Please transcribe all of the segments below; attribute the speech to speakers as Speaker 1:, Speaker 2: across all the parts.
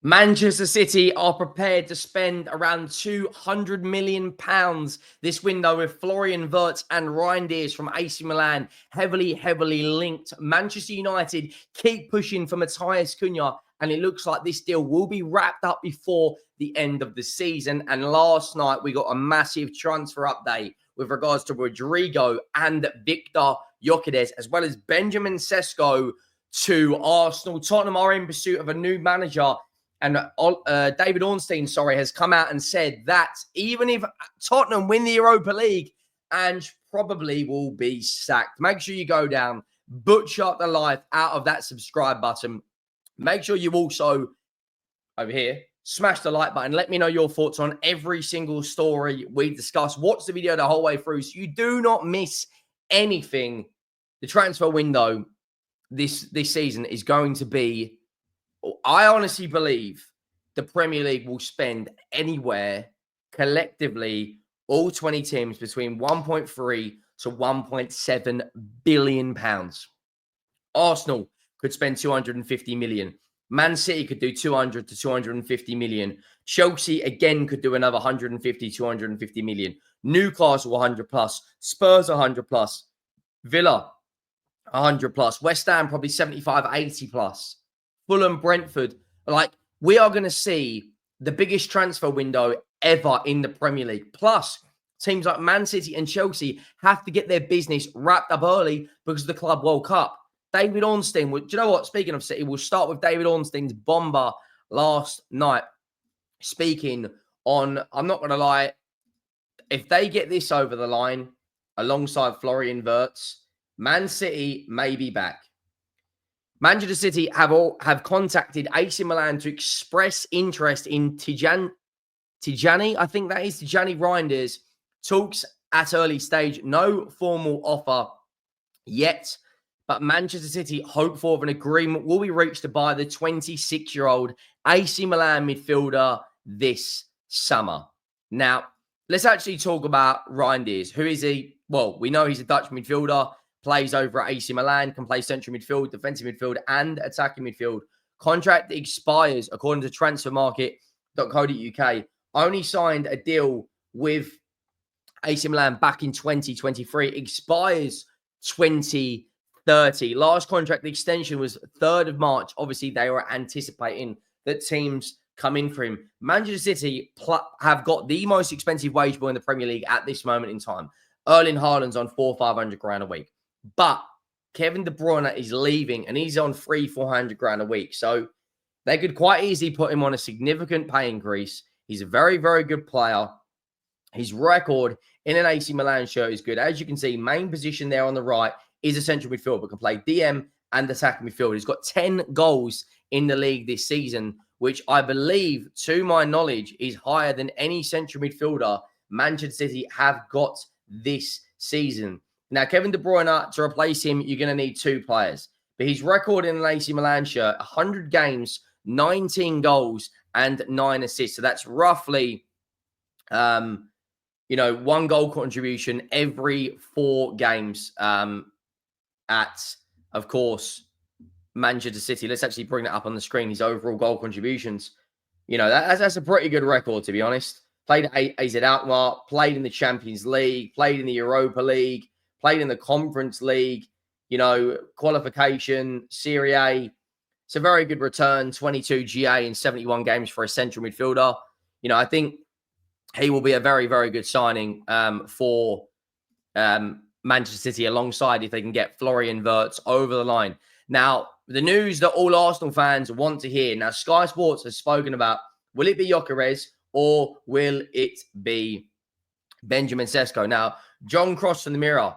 Speaker 1: Manchester City are prepared to spend around £200 million this window with Florian Wirtz and Reijnders from AC Milan heavily linked. Manchester United keep pushing for Matheus Cunha, and it looks like this deal will be wrapped up before the end of the season. And last night, we got a massive transfer update with regards to Rodrigo and Viktor Gyokeres, as well as Benjamin Sesko to Arsenal. Tottenham are in pursuit of a new manager. And David Ornstein, has come out and said that even if Tottenham win the Europa League, Ange probably will be sacked. Make sure you go down, butcher the life out of that subscribe button. Make sure you also, over here, smash the like button. Let me know your thoughts on every single story we discuss. Watch the video the whole way through so you do not miss anything. The transfer window this season is going to be, I honestly believe the Premier League will spend anywhere collectively, all 20 teams, between 1.3 to 1.7 billion pounds. Arsenal could spend 250 million. Man City could do 200 to 250 million. Chelsea again could do another 150, 250 million. Newcastle 100 plus. Spurs 100 plus. Villa 100 plus. West Ham probably 75, 80 plus. Fulham, Brentford. Like, we are going to see the biggest transfer window ever in the Premier League. Plus, teams like Man City and Chelsea have to get their business wrapped up early because of the Club World Cup. David Ornstein, do you know what? Speaking of City, we'll start with David Ornstein's bomber last night. Speaking on, I'm not going to lie, if they get this over the line alongside Florian Wirtz, Man City may be back. Manchester City have contacted AC Milan to express interest in Tijani, I think that is Tijani Reijnders. Talks at early stage. No formal offer yet, but Manchester City hope for an agreement will be reached to buy the 26-year-old AC Milan midfielder this summer. Now, let's actually talk about Reijnders. Who is he? Well, we know he's a Dutch midfielder. Plays over at AC Milan, can play central midfield, defensive midfield, and attacking midfield. Contract expires, according to transfermarket.co.uk. Only signed a deal with AC Milan back in 2023. Expires 2030. Last contract extension was 3rd of March. Obviously, they were anticipating that teams come in for him. Manchester City have got the most expensive wage bill in the Premier League at this moment in time. Erling Haaland's on £400-500 a week. But Kevin De Bruyne is leaving and he's on £300-400 a week. So they could quite easily put him on a significant pay increase. He's a very, very good player. His record in an AC Milan shirt is good. As you can see, main position there on the right is a central midfielder, but can play DM and attacking midfield. He's got 10 goals in the league this season, which I believe, to my knowledge, is higher than any central midfielder Manchester City have got this season. Now, Kevin De Bruyne, to replace him, you're going to need 2 players. But his record in an AC Milan shirt, 100 games, 19 goals, and 9 assists. So that's roughly, 1 goal contribution every 4 games at, of course, Manchester City. Let's actually bring that up on the screen, his overall goal contributions. That's a pretty good record, to be honest. Played at AZ Alkmaar, played in the Champions League, played in the Europa League, played in the Conference League, qualification, Serie A. It's a very good return, 22 GA in 71 games for a central midfielder. I think he will be a very, very good signing for Manchester City alongside if they can get Florian Wirtz over the line. Now, the news that all Arsenal fans want to hear. Now, Sky Sports has spoken about, will it be Gyokeres or will it be Benjamin Sesko? Now, John Cross from the Mirror,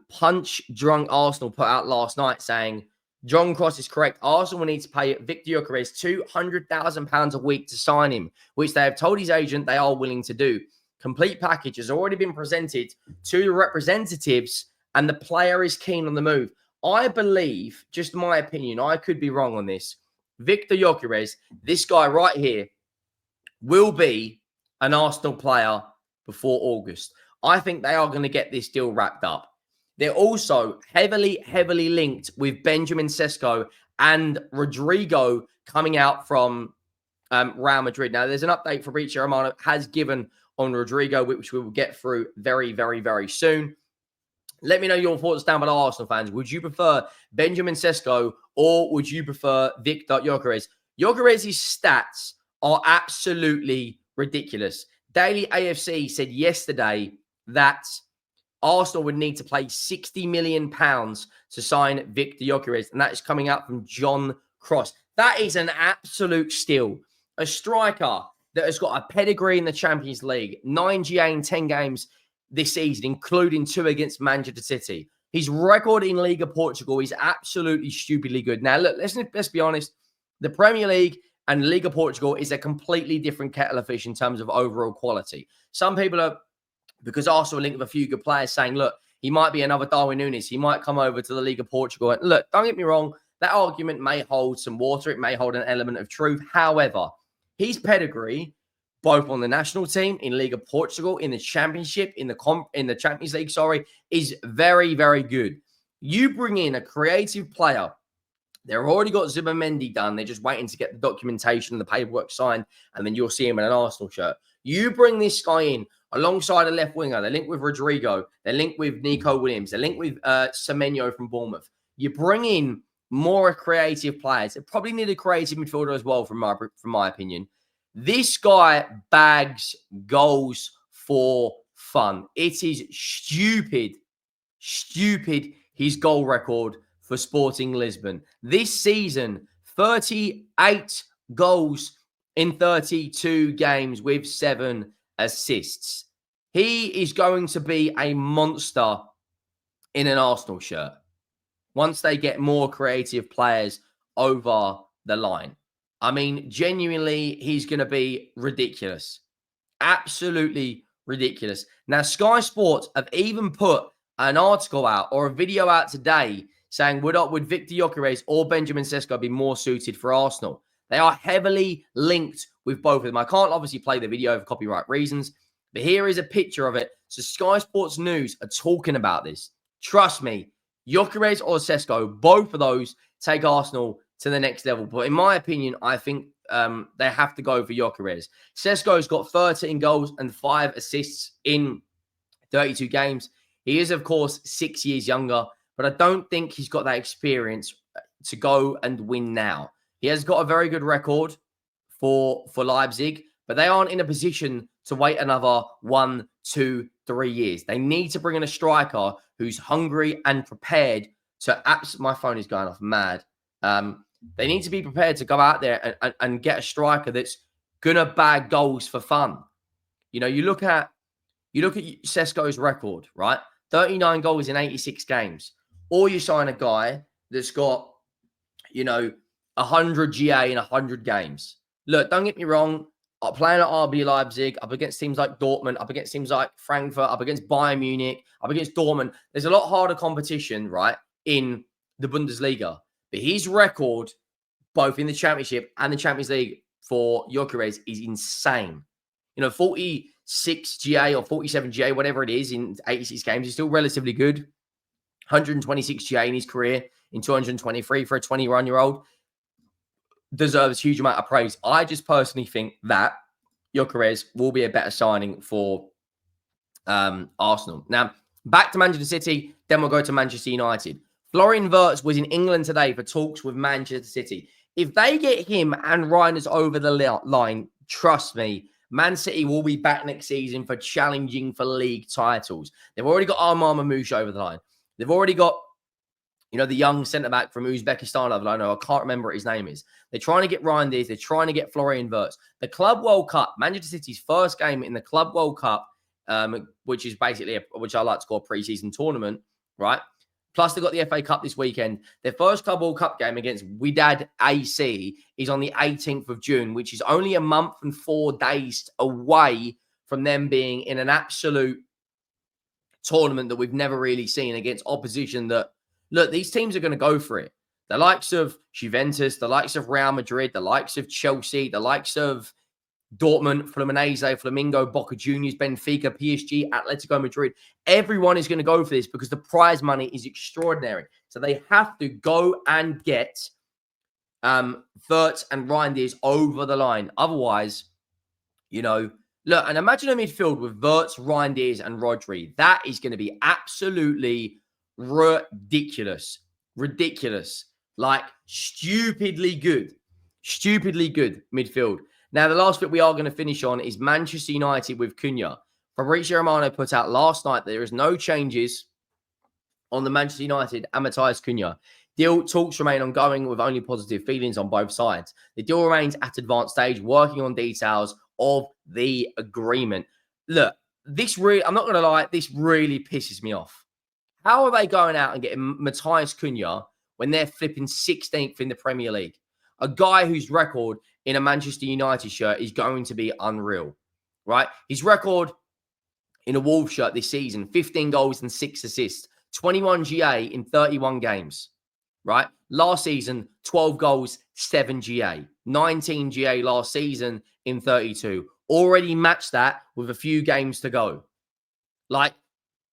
Speaker 1: Punch Drunk Arsenal put out last night saying, John Cross is correct. Arsenal will need to pay Viktor Gyokeres £200,000 a week to sign him, which they have told his agent they are willing to do. Complete package has already been presented to the representatives and the player is keen on the move. I believe, just my opinion, I could be wrong on this, Viktor Gyokeres, this guy right here, will be an Arsenal player before August. I think they are going to get this deal wrapped up. They're also heavily linked with Benjamin Sesko and Rodrigo coming out from Real Madrid. Now, there's an update Fabrizio Romano has given on Rodrigo, which we will get through very, very, very soon. Let me know your thoughts down below, Arsenal fans. Would you prefer Benjamin Sesko or would you prefer Viktor Gyokeres? Gyokeres' stats are absolutely ridiculous. Daily AFC said yesterday that Arsenal would need to pay £60 million to sign Viktor Gyokeres, and that is coming out from John Cross. That is an absolute steal. A striker that has got a pedigree in the Champions League, 9 GA in 10 games this season, including 2 against Manchester City. His record in Liga Portugal is absolutely stupidly good. Now, look, let's be honest. The Premier League and Liga Portugal is a completely different kettle of fish in terms of overall quality. Some people are, because Arsenal are linked with a few good players, saying, look, he might be another Darwin Núñez. He might come over to the Liga Portugal. And look, don't get me wrong. That argument may hold some water. It may hold an element of truth. However, his pedigree, both on the national team, in Liga Portugal, in the Championship, in the Champions League, is very, very good. You bring in a creative player. They've already got Zubimendi done. They're just waiting to get the documentation and the paperwork signed, and then you'll see him in an Arsenal shirt. You bring this guy in alongside a left winger. They're linked with Rodrigo. They're linked with Nico Williams. They're linked with Semenyo from Bournemouth. You bring in more creative players. They probably need a creative midfielder as well, from my opinion. This guy bags goals for fun. It is stupid, his goal record for Sporting Lisbon. This season, 38 goals in 32 games with 7 assists. He is going to be a monster in an Arsenal shirt once they get more creative players over the line. I mean, genuinely, he's going to be ridiculous. Absolutely ridiculous. Now, Sky Sports have even put an article out or a video out today saying, would Viktor Gyokeres or Benjamin Sesko be more suited for Arsenal? They are heavily linked with both of them. I can't obviously play the video for copyright reasons, but here is a picture of it. So Sky Sports News are talking about this. Trust me, Gyokeres or Sesko, both of those take Arsenal to the next level. But in my opinion, I think they have to go for Gyokeres. Sesko's got 13 goals and 5 assists in 32 games. He is, of course, 6 years younger, but I don't think he's got that experience to go and win now. He has got a very good record for Leipzig, but they aren't in a position to wait another 1, 2, 3 years. They need to bring in a striker who's hungry and prepared to... My phone is going off mad. They need to be prepared to go out there and get a striker that's going to bag goals for fun. You know, you look at Sesko's record, right? 39 goals in 86 games. Or you sign a guy that's got, 100 GA in 100 games. Look, don't get me wrong. Playing at RB Leipzig, up against teams like Dortmund, up against teams like Frankfurt, up against Bayern Munich, up against Dortmund. There's a lot harder competition, right, in the Bundesliga. But his record, both in the Championship and the Champions League for Gyokeres, is insane. 46 GA or 47 GA, whatever it is, in 86 games is still relatively good. 126 GA in his career in 223 for a 21-year-old. Deserves a huge amount of praise. I just personally think that Gyokeres will be a better signing for Arsenal. Now, back to Manchester City, then we'll go to Manchester United. Florian Wirtz was in England today for talks with Manchester City. If they get him and Reijnders over the line, trust me, Man City will be back next season for challenging for league titles. They've already got Armand Mamouche over the line. They've already got, the young centre-back from Uzbekistan. I can't remember what his name is. They're trying to get Reijnders. They're trying to get Florian Wirtz. The Club World Cup, Manchester City's first game in the Club World Cup, which is basically, which I like to call a pre-season tournament, right? Plus, they've got the FA Cup this weekend. Their first Club World Cup game against Wydad AC is on the 18th of June, which is only a month and 4 days away from them being in an absolute tournament that we've never really seen against opposition that, look, these teams are going to go for it. The likes of Juventus, the likes of Real Madrid, the likes of Chelsea, the likes of Dortmund, Fluminense, Flamengo, Boca Juniors, Benfica, PSG, Atletico Madrid. Everyone is going to go for this because the prize money is extraordinary. So they have to go and get Wirtz and Reijnders over the line. Otherwise, look, and imagine a midfield with Wirtz, Reijnders, and Rodri. That is going to be absolutely ridiculous. Ridiculous. Like, stupidly good. Stupidly good midfield. Now, the last bit we are going to finish on is Manchester United with Cunha. Fabrizio Romano put out last night that there is no changes on the Manchester United and Matheus Cunha. Deal talks remain ongoing with only positive feelings on both sides. The deal remains at advanced stage, working on details of the agreement. Look, I'm not going to lie, this really pisses me off. How are they going out and getting Matheus Cunha when they're flipping 16th in the Premier League? A guy whose record in a Manchester United shirt is going to be unreal, right? His record in a Wolves shirt this season, 15 goals and 6 assists, 21 GA in 31 games, right? Last season, 12 goals, 7 GA, 19 GA last season in 32. Already matched that with a few games to go. Like,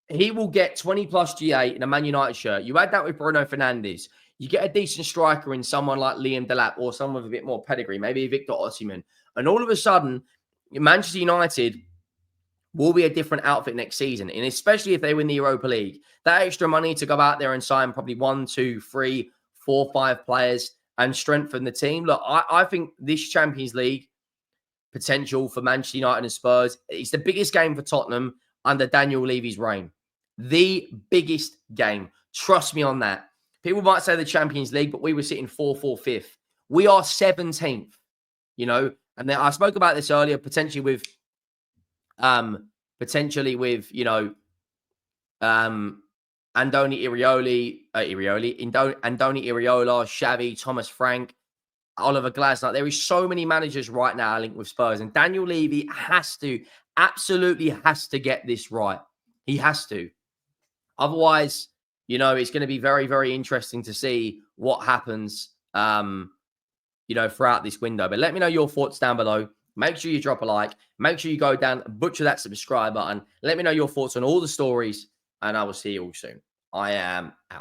Speaker 1: he will get 20 plus GA in a Man United shirt. You add that with Bruno Fernandes. You get a decent striker in someone like Liam Delap or someone with a bit more pedigree, maybe Victor Osimhen. And all of a sudden, Manchester United will be a different outfit next season. And especially if they win the Europa League, that extra money to go out there and sign probably 1, 2, 3, 4, 5 players and strengthen the team. Look, I think this Champions League potential for Manchester United and Spurs, it's the biggest game for Tottenham under Daniel Levy's reign. The biggest game. Trust me on that. People might say the Champions League, but we were sitting 4th or 5th. We are 17th, and then I spoke about this earlier, potentially with Andoni Iraola, Xavi, Thomas Frank, Oliver Glasner. There is so many managers right now linked with Spurs, and Daniel Levy absolutely has to get this right. He has to. Otherwise, it's going to be very, very interesting to see what happens, throughout this window. But let me know your thoughts down below. Make sure you drop a like. Make sure you go down and butcher that subscribe button. Let me know your thoughts on all the stories, and I will see you all soon. I am out.